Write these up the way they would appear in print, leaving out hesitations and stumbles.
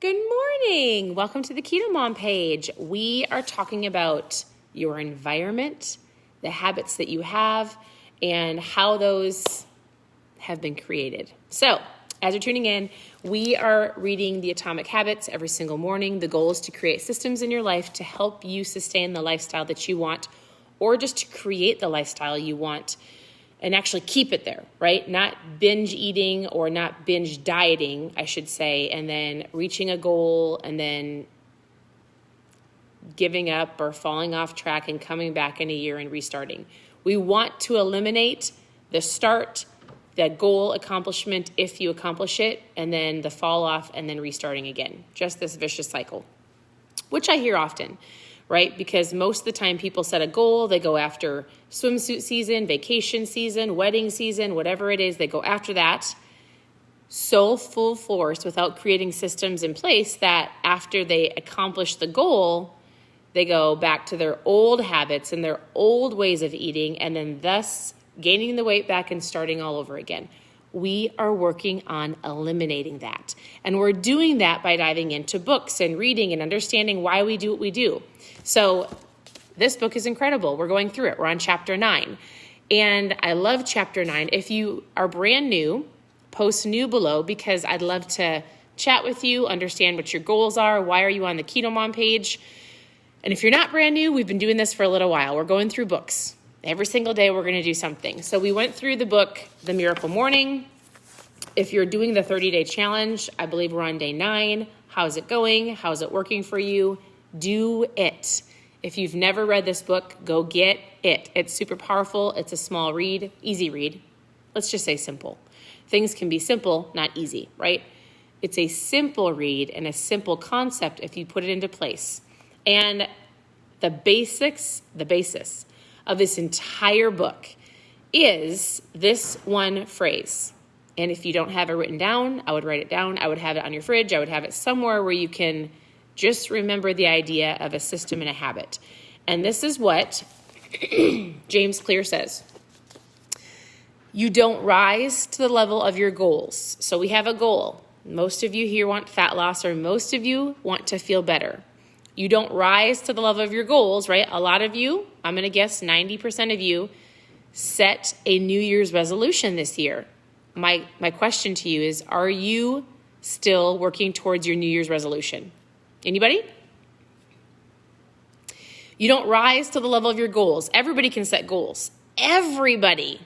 Good morning. Welcome to the Keto Mom page. We are talking about your environment, the habits that you have, and how those have been created. So, as you're tuning in, we are reading the Atomic Habits every single morning. The goal is to create systems in your life to help you sustain the lifestyle that you want, or just to create the lifestyle you want and actually keep it there, right? Not binge eating or not binge dieting, I should say, and then reaching a goal and then giving up or falling off track and coming back in a year and restarting. We want to eliminate the start, the goal accomplishment if you accomplish it, and then the fall off and then restarting again. Just this vicious cycle, which I hear often, right? Because most of the time people set a goal, they go after swimsuit season, vacation season, wedding season, whatever it is, they go after that so full force without creating systems in place that after they accomplish the goal, they go back to their old habits and their old ways of eating, and then thus gaining the weight back and starting all over again. We are working on eliminating that. And we're doing that by diving into books and reading and understanding why we do what we do. So this book is incredible. We're going through it. We're on chapter 9. And I love chapter 9. If you are brand new, post new below because I'd love to chat with you, understand what your goals are. Why are you on the Keto Mom page? And if you're not brand new, we've been doing this for a little while. We're going through books. Every single day we're going to do something. So we went through the book, The Miracle Morning. If you're doing the 30-day challenge, I believe we're on day 9. How's it going? How's it working for you? Do it. If you've never read this book, go get it. It's super powerful. It's a small read, easy read. Let's just say simple. Things can be simple, not easy, right? It's a simple read and a simple concept if you put it into place. And the basis of this entire book is this one phrase. And if you don't have it written down, I would write it down. I would have it on your fridge. I would have it somewhere where you can just remember the idea of a system and a habit. And this is what James Clear says. You don't rise to the level of your goals. So we have a goal. Most of you here want fat loss, or most of you want to feel better. You don't rise to the level of your goals, right? A lot of you, I'm going to guess 90% of you, set a New Year's resolution this year. My question to you is, are you still working towards your New Year's resolution? Anybody? You don't rise to the level of your goals. Everybody can set goals. Everybody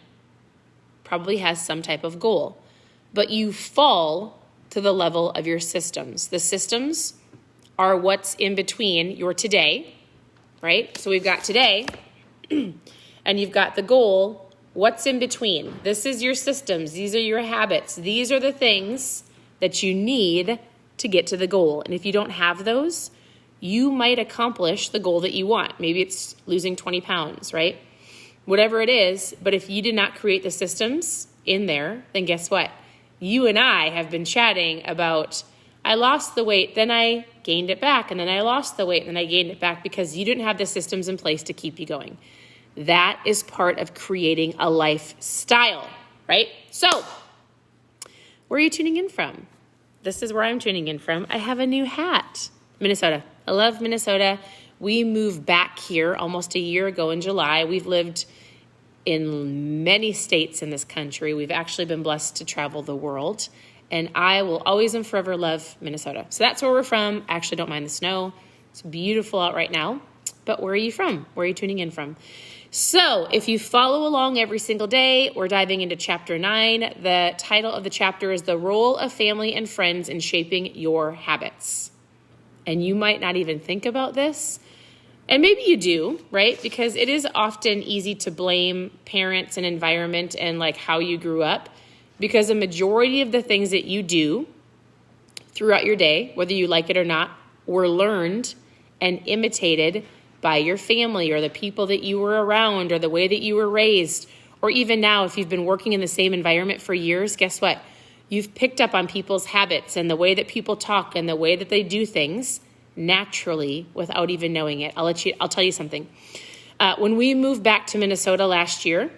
probably has some type of goal. But you fall to the level of your systems. The systems are what's in between your today, right? So we've got today, and you've got the goal. What's in between? This is your systems. These are your habits. These are the things that you need to get to the goal. And if you don't have those, you might accomplish the goal that you want. Maybe it's losing 20 pounds, right? Whatever it is, but if you did not create the systems in there, then guess what? You and I have been chatting about, I lost the weight, then I gained it back, and then I lost the weight, and then I gained it back because you didn't have the systems in place to keep you going. That is part of creating a lifestyle, right? So, where are you tuning in from? This is where I'm tuning in from. I have a new hat. Minnesota. I love Minnesota. We moved back here almost a year ago in July. We've lived in many states in this country. We've actually been blessed to travel the world. And I will always and forever love Minnesota. So that's where we're from. I actually don't mind the snow. It's beautiful out right now. But where are you from? Where are you tuning in from? So if you follow along every single day, we're diving into chapter 9. The title of the chapter is The Role of Family and Friends in Shaping Your Habits. And you might not even think about this. And maybe you do, right? Because it is often easy to blame parents and environment and like how you grew up. Because a majority of the things that you do throughout your day, whether you like it or not, were learned and imitated by your family or the people that you were around or the way that you were raised. Or even now, if you've been working in the same environment for years, guess what? You've picked up on people's habits and the way that people talk and the way that they do things naturally without even knowing it. I'll tell you something. When we moved back to Minnesota last year,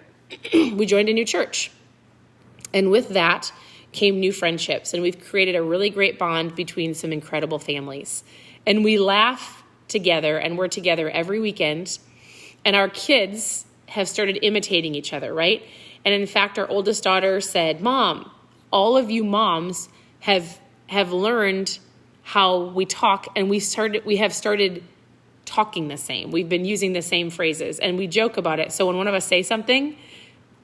we joined a new church. And with that came new friendships, and we've created a really great bond between some incredible families. And we laugh together, and we're together every weekend, and our kids have started imitating each other, right? And in fact, our oldest daughter said, Mom, all of you moms have learned how we talk, and we have started talking the same. We've been using the same phrases, and we joke about it. So when one of us say something,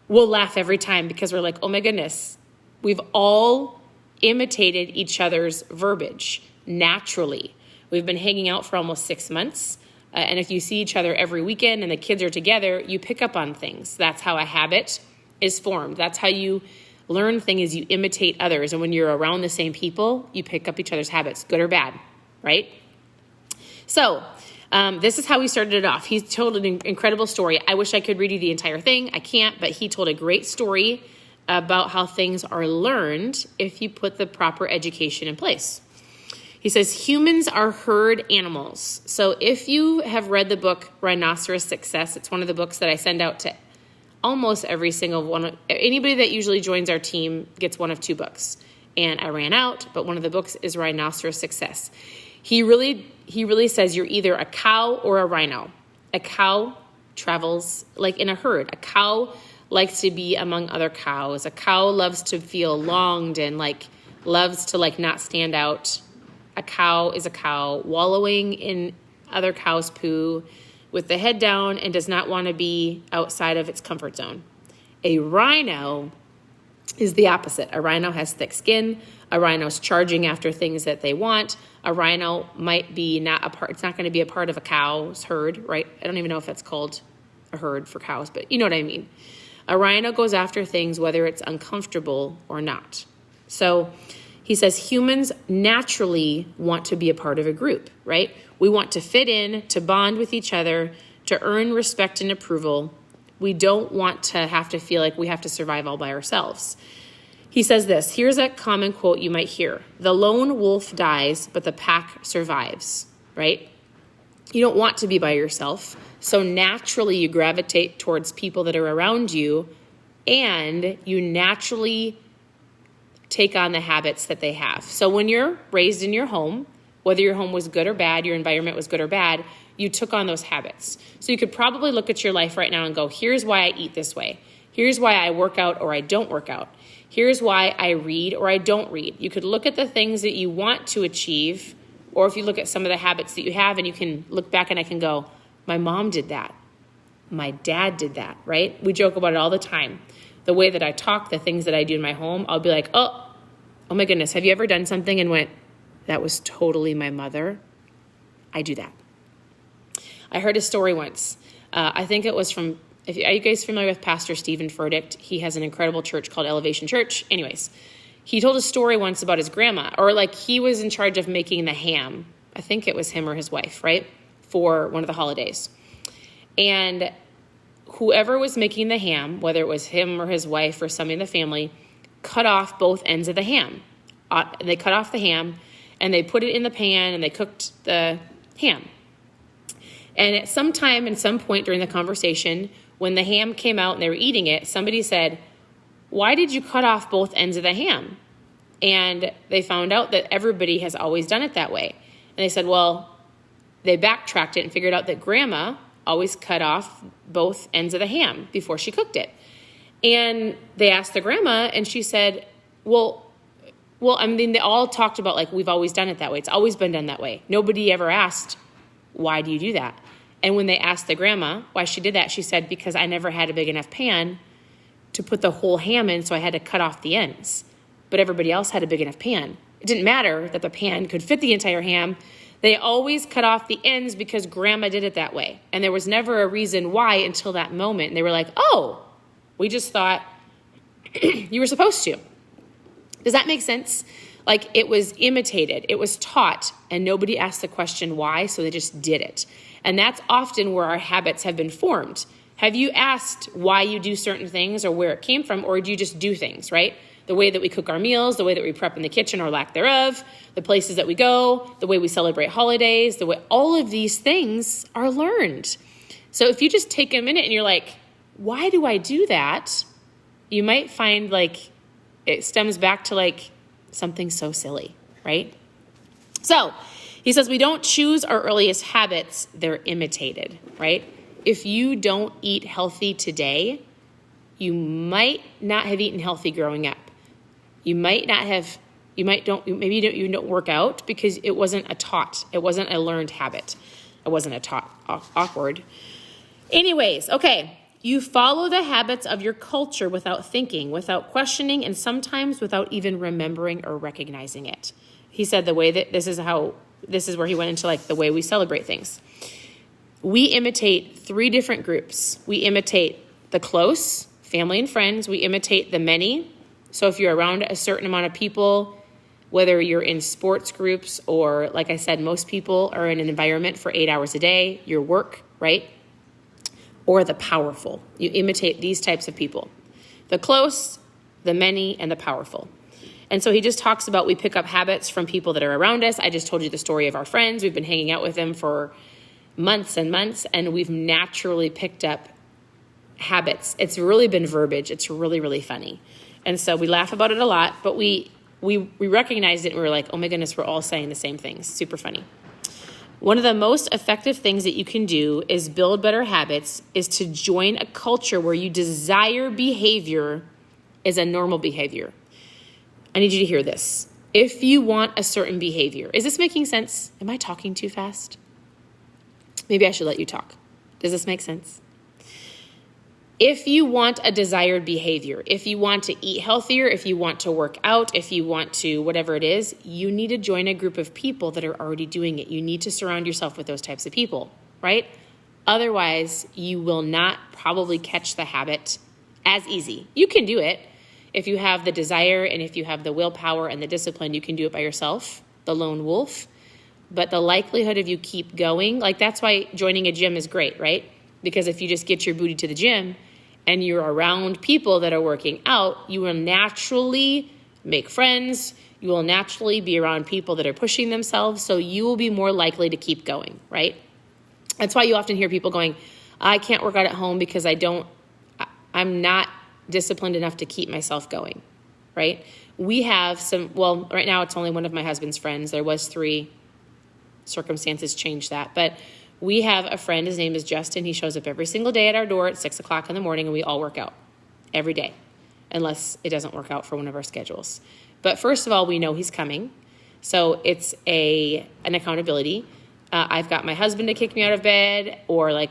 we'll laugh every time because we're like, oh my goodness, we've all imitated each other's verbiage naturally. We've been hanging out for almost 6 months. And if you see each other every weekend and the kids are together, you pick up on things. That's how a habit is formed. That's how you learn things, you imitate others. And when you're around the same people, you pick up each other's habits, good or bad, right? So this is how we started it off. He told an incredible story. I wish I could read you the entire thing. I can't, but he told a great story about how things are learned if you put the proper education in place. He says, humans are herd animals. So if you have read the book Rhinoceros Success, it's one of the books that I send out to almost every single one. Anybody that usually joins our team gets one of 2 books. And I ran out, but one of the books is Rhinoceros Success. He really says you're either a cow or a rhino. A cow travels like in a herd. A cow likes to be among other cows. A cow loves to feel longed and loves to not stand out. A cow is a cow wallowing in other cows' poo with the head down and does not want to be outside of its comfort zone. A rhino is the opposite. A rhino has thick skin. A rhino's charging after things that they want. A rhino might be it's not going to be a part of a cow's herd, right? I don't even know if that's called a herd for cows, but you know what I mean. A rhino goes after things whether it's uncomfortable or not. So he says humans naturally want to be a part of a group, right? We want to fit in, to bond with each other, to earn respect and approval. We don't want to have to feel like we have to survive all by ourselves. He says this, here's a common quote you might hear. The lone wolf dies, but the pack survives, right? You don't want to be by yourself. So naturally you gravitate towards people that are around you, and you naturally take on the habits that they have. So when you're raised in your home, whether your home was good or bad, your environment was good or bad, you took on those habits. So you could probably look at your life right now and go, here's why I eat this way. Here's why I work out or I don't work out. Here's why I read or I don't read. You could look at the things that you want to achieve, or if you look at some of the habits that you have and you can look back and I can go, my mom did that. My dad did that, right? We joke about it all the time. The way that I talk, the things that I do in my home, I'll be like, oh my goodness, have you ever done something and went, that was totally my mother? I do that. I heard a story once. I think it was from, are you guys familiar with Pastor Stephen Furtick? He has an incredible church called Elevation Church. Anyways, he told a story once about his grandma, or he was in charge of making the ham. I think it was him or his wife, right? For one of the holidays. And whoever was making the ham, whether it was him or his wife or somebody in the family, cut off both ends of the ham. They cut off the ham and they put it in the pan and they cooked the ham. And at some time and some point during the conversation, when the ham came out and they were eating it, somebody said, why did you cut off both ends of the ham? And they found out that everybody has always done it that way. And they said, well, they backtracked it and figured out that grandma always cut off both ends of the ham before she cooked it. And they asked the grandma, and she said, well, I mean, they all talked about we've always done it that way. It's always been done that way. Nobody ever asked, why do you do that? And when they asked the grandma why she did that, she said, because I never had a big enough pan to put the whole ham in, so I had to cut off the ends. But everybody else had a big enough pan. It didn't matter that the pan could fit the entire ham. They always cut off the ends because grandma did it that way. And there was never a reason why until that moment. And they were like, oh, we just thought you were supposed to. Does that make sense? It was imitated. It was taught, and nobody asked the question why, so they just did it. And that's often where our habits have been formed. Have you asked why you do certain things or where it came from, or do you just do things, right? The way that we cook our meals, the way that we prep in the kitchen or lack thereof, the places that we go, the way we celebrate holidays, the way all of these things are learned. So if you just take a minute and you're like, why do I do that? You might find it stems back to like something so silly, right? So he says we don't choose our earliest habits, they're imitated, right? If you don't eat healthy today, you might not have eaten healthy growing up. You don't work out because it wasn't a learned habit. It wasn't a taught, awkward. Anyways, okay. You follow the habits of your culture without thinking, without questioning, and sometimes without even remembering or recognizing it. He said the way that this is where he went into like the way we celebrate things. We imitate 3 different groups. We imitate the close, family and friends. We imitate the many. So if you're around a certain amount of people, whether you're in sports groups or, like I said, most people are in an environment for 8 hours a day, your work, right? Or the powerful. You imitate these types of people. The close, the many, and the powerful. And so he just talks about we pick up habits from people that are around us. I just told you the story of our friends. We've been hanging out with them for months and months, and we've naturally picked up habits. It's really been verbiage. It's really, really funny. And so we laugh about it a lot, but we recognized it and we were like, oh my goodness, we're all saying the same things. Super funny. One of the most effective things that you can do is build better habits is to join a culture where you desire behavior is a normal behavior. I need you to hear this. If you want a certain behavior, is this making sense? Am I talking too fast? Maybe I should let you talk. Does this make sense? If you want a desired behavior, if you want to eat healthier, if you want to work out, if you want to whatever it is, you need to join a group of people that are already doing it. You need to surround yourself with those types of people, right? Otherwise, you will not probably catch the habit as easy. You can do it. If you have the desire and if you have the willpower and the discipline, you can do it by yourself, the lone wolf. But the likelihood of you keep going, like that's why joining a gym is great, right? Because if you just get your booty to the gym and you're around people that are working out, you will naturally make friends. You will naturally be around people that are pushing themselves. So you will be more likely to keep going, right? That's why you often hear people going, I can't work out at home because I'm not disciplined enough to keep myself going, right? We have right now it's only one of my husband's friends. There was 3. Circumstances changed that. But we have a friend, his name is Justin. He shows up every single day at our door at 6:00 in the morning and we all work out every day, unless it doesn't work out for one of our schedules. But first of all, we know he's coming. So it's an accountability. I've got my husband to kick me out of bed, or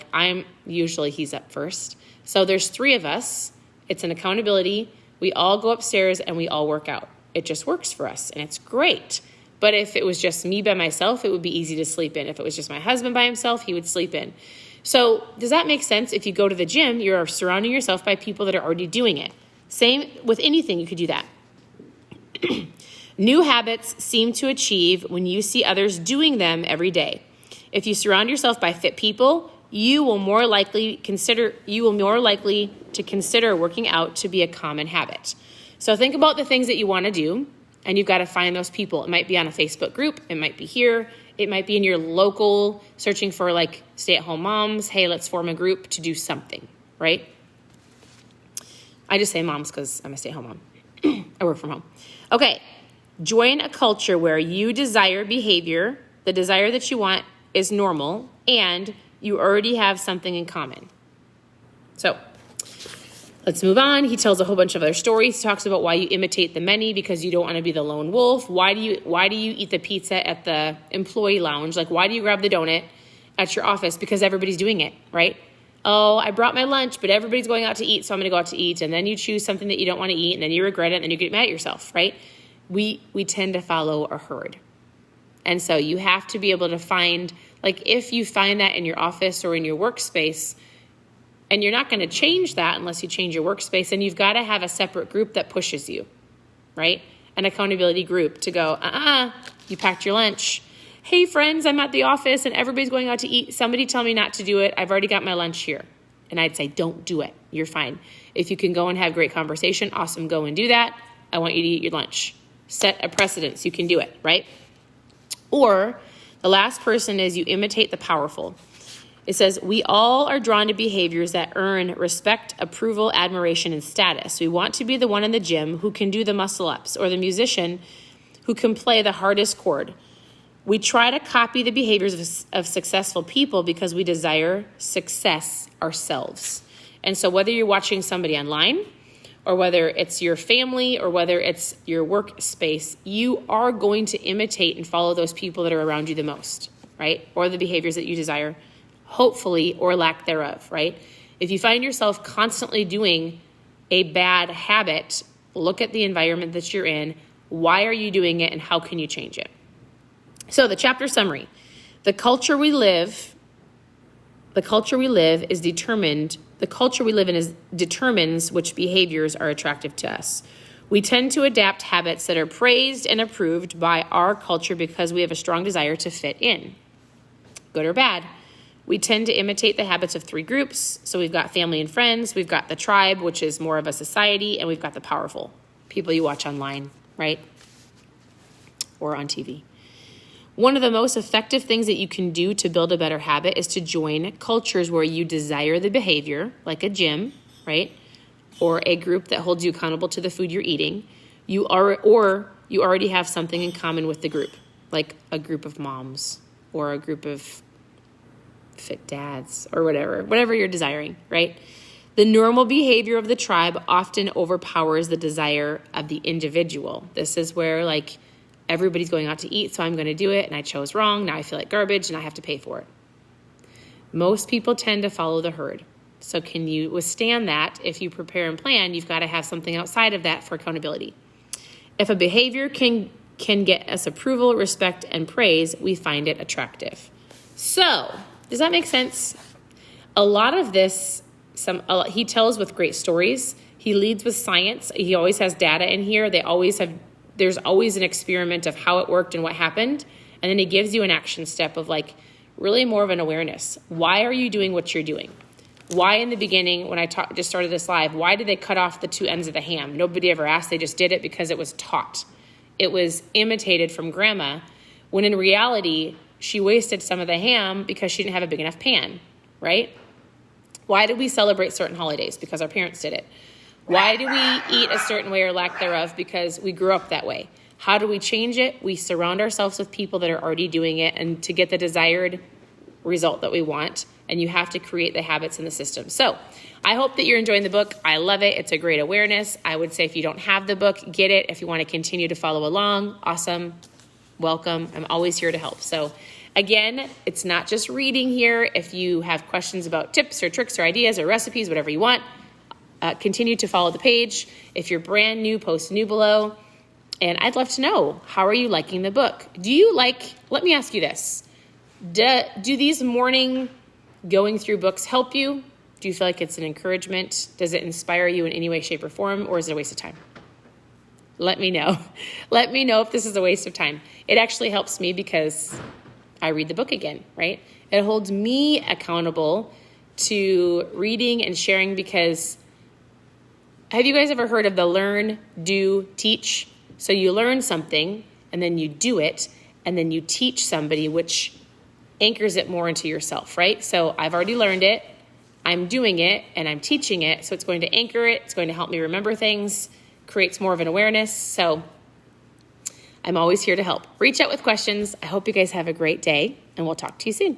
usually he's up first. So there's 3 of us. It's an accountability. We all go upstairs and we all work out. It just works for us and it's great. But if it was just me by myself, it would be easy to sleep in. If it was just my husband by himself, he would sleep in. So does that make sense? If you go to the gym, you're surrounding yourself by people that are already doing it. Same with anything, you could do that. New habits seem to achieve when you see others doing them every day. If you surround yourself by fit people, you will more likely to consider working out to be a common habit. So think about the things that you want to do, and you've got to find those people. It might be on a Facebook group. It might be here. It might be in your local, searching for stay-at-home moms. Hey, let's form a group to do something, right? I just say moms because I'm a stay-at-home mom. I work from home. Okay, join a culture where you desire behavior. The desire that you want is normal, and you already have something in common. So let's move on. He tells a whole bunch of other stories. He talks about why you imitate the many because you don't want to be the lone wolf. Why do you eat the pizza at the employee lounge? Why do you grab the donut at your office? Because everybody's doing it, right? Oh, I brought my lunch, but everybody's going out to eat, so I'm going to go out to eat. And then you choose something that you don't want to eat, and then you regret it, and then you get mad at yourself, right? We tend to follow a herd. And so you have to be able to find, if you find that in your office or in your workspace, and you're not going to change that unless you change your workspace, and you've got to have a separate group that pushes you, right? An accountability group to go, you packed your lunch. Hey, friends, I'm at the office and everybody's going out to eat. Somebody tell me not to do it. I've already got my lunch here. And I'd say, don't do it. You're fine. If you can go and have great conversation, awesome, go and do that. I want you to eat your lunch. Set a precedence. You can do it, right? Or the last person is you imitate the powerful. It says, we all are drawn to behaviors that earn respect, approval, admiration, and status. We want to be the one in the gym who can do the muscle ups or the musician who can play the hardest chord. We try to copy the behaviors of successful people because we desire success ourselves. And so whether you're watching somebody online or whether it's your family or whether it's your workspace, you are going to imitate and follow those people that are around you the most, right? Or the behaviors that you desire, hopefully, or lack thereof, right? If you find yourself constantly doing a bad habit, look at the environment that you're in. Why are you doing it and how can you change it? So the chapter summary, the culture we live in determines which behaviors are attractive to us. We tend to adapt habits that are praised and approved by our culture because we have a strong desire to fit in. Good or bad? We tend to imitate the habits of three groups. So we've got family and friends, we've got the tribe, which is more of a society, and we've got the powerful, people you watch online, right? Or on TV. One of the most effective things that you can do to build a better habit is to join cultures where you desire the behavior, like a gym, right? Or a group that holds you accountable to the food you're eating. Or you already have something in common with the group, like a group of moms or a group of fit dads or whatever you're desiring, right? The normal behavior of the tribe often overpowers the desire of the individual. This is where like everybody's going out to eat, so I'm going to do it, and I chose wrong. Now I feel like garbage, and I have to pay for it. Most people tend to follow the herd. So can you withstand that? If you prepare and plan, you've got to have something outside of that for accountability. If a behavior can get us approval, respect, and praise, we find it attractive. So, does that make sense? A lot of this, he tells with great stories. He leads with science. He always has data in here. There's always an experiment of how it worked and what happened. And then he gives you an action step of like really more of an awareness. Why are you doing what you're doing? Why in the beginning, when I just started this live, why did they cut off the two ends of the ham? Nobody ever asked. They just did it because it was taught. It was imitated from grandma, when in reality, she wasted some of the ham because she didn't have a big enough pan, right? Why do we celebrate certain holidays? Because our parents did it. Why do we eat a certain way or lack thereof? Because we grew up that way. How do we change it? We surround ourselves with people that are already doing it and to get the desired result that we want. And you have to create the habits in the system. So I hope that you're enjoying the book. I love it. It's a great awareness. I would say if you don't have the book, get it. If you want to continue to follow along, awesome. Welcome. I'm always here to help. So again, it's not just reading here. If you have questions about tips or tricks or ideas or recipes, whatever you want, continue to follow the page. If you're brand new, post new below. And I'd love to know, how are you liking the book? Let me ask you this. Do these morning going through books help you? Do you feel like it's an encouragement? Does it inspire you in any way, shape, or form? Or is it a waste of time? Let me know. Let me know if this is a waste of time. It actually helps me because I read the book again, right? It holds me accountable to reading and sharing because have you guys ever heard of the learn, do, teach? So you learn something and then you do it and then you teach somebody, which anchors it more into yourself, right? So I've already learned it, I'm doing it, and I'm teaching it. So it's going to anchor it. It's going to help me remember things, creates more of an awareness. So I'm always here to help. Reach out with questions. I hope you guys have a great day, and we'll talk to you soon.